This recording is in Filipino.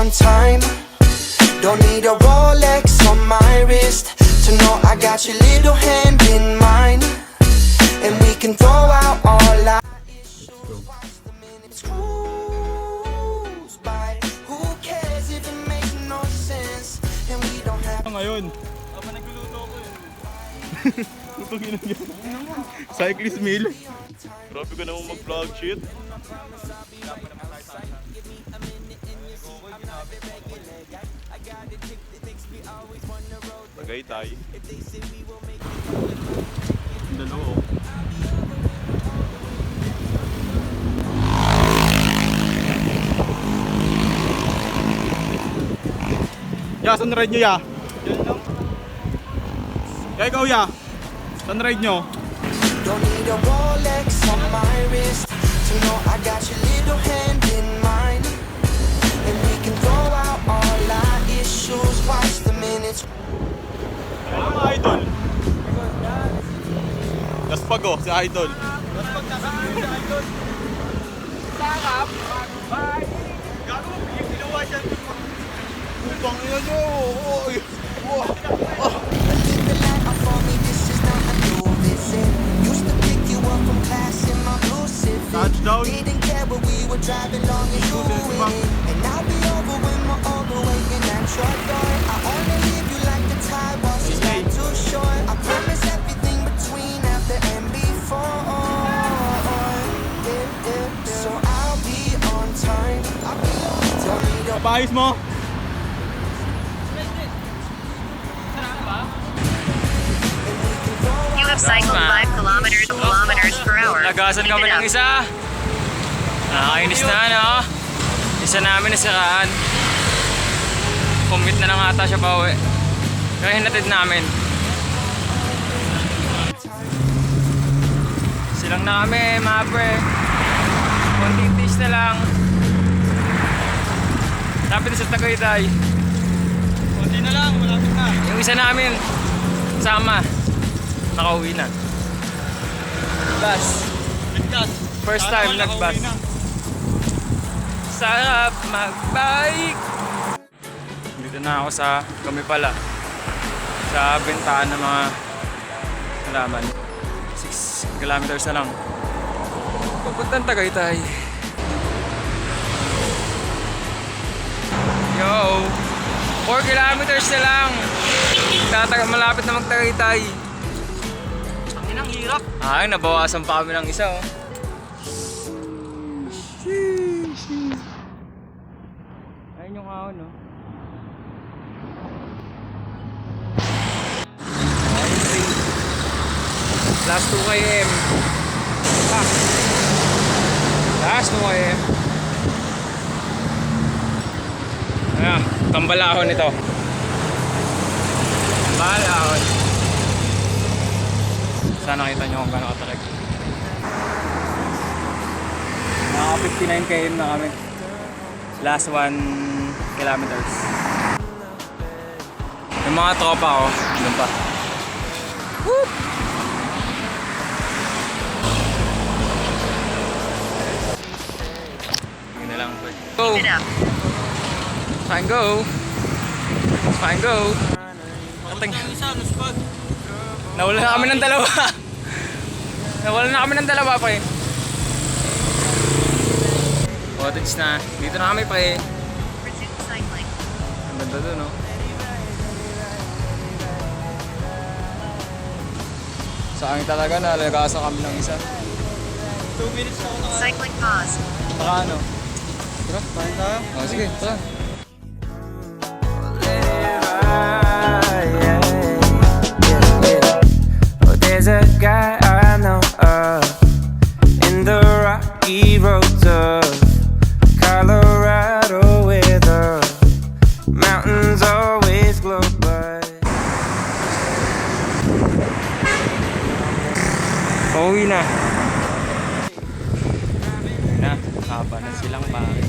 on time. Don't need a Rolex on my wrist to know I got your little hand in mine. And we can throw out all our issues. Watch the minutes cruise by. Who cares if it makes no sense? And we don't have. Ngayon. Aba nagluluto ko eh. Lutong yun yan. Cyclist meal. Grabe ka naman mag-vlog shit. Tagaytay. Dalawa. Ya, saan ride nyo ya? Yan lang. Ya, ikaw ya. Saan ride nyo? Don't need a Rolex on my wrist to know I got your little hand in mine. And we can throw out all our issues. Watch the minutes. Ano mga idol? Gaspag oh, si idol. Gaspag nasa si idol. Sarap. Bye. Gago mo, ginawa siya. Putang ina nyo. Touchdown. Didn't care what we were driving long and doing. And I'll be over when we're all the way in at your door. I only leave you like the tide was just not too short. I promise everything between after and before. So I'll be on time. I'll be on time. Kapayos mo? You have cycled 5 kilometers per hour. Nagasan kami ng isa. Nakakainis na, no? Isa namin nasiraan. Commit na lang ata siya pauwi. Kaya hinatid namin. Silang na kami, mga pre. Konting tiis na lang. Lapit na sa Tagaytay. Konti na lang, malapit na. Yung isa namin, kasama. Nakauwi na. Bus. Ligtas. First time nag-bus. Sarap mag-bike. Dito na ako sa kami pala. Sa bentahan ng mga halaman. 6 kilometers na lang. Papuntang Tagaytay. Yo! 4 kilometers na lang. Malapit na mag-Tagaytay. Ang hirap. Ay, nabawasan pa kami ng isa oh. Ayun yung ahon no. Last 2 km. Last 2 km. Ayan, tambalahon ito. Tambalahon. Sana nakita nyo kung gano'n katalag. Naka 59 km na kami. Last 1 kilometers. Yung mga tropa ko, doon pa. Woo! Yun na lang. Go! Fine go! Fine go! Nawala na kami ng dalawa. Nawala na kami ng dalawa pa eh. Cottage na. Dito na kami pa eh. Ang ganda doon no. Sa akin talaga nalagasan kami ng isa. 2 minutes na ako na. Cycling pause. Saka ano? Tara, kain tayo. Oh, sige, tara. There's a guy I know of in the rocky roads of Colorado where the mountains always glow but Pauwi na. Pauwi na. Haba na silang pare.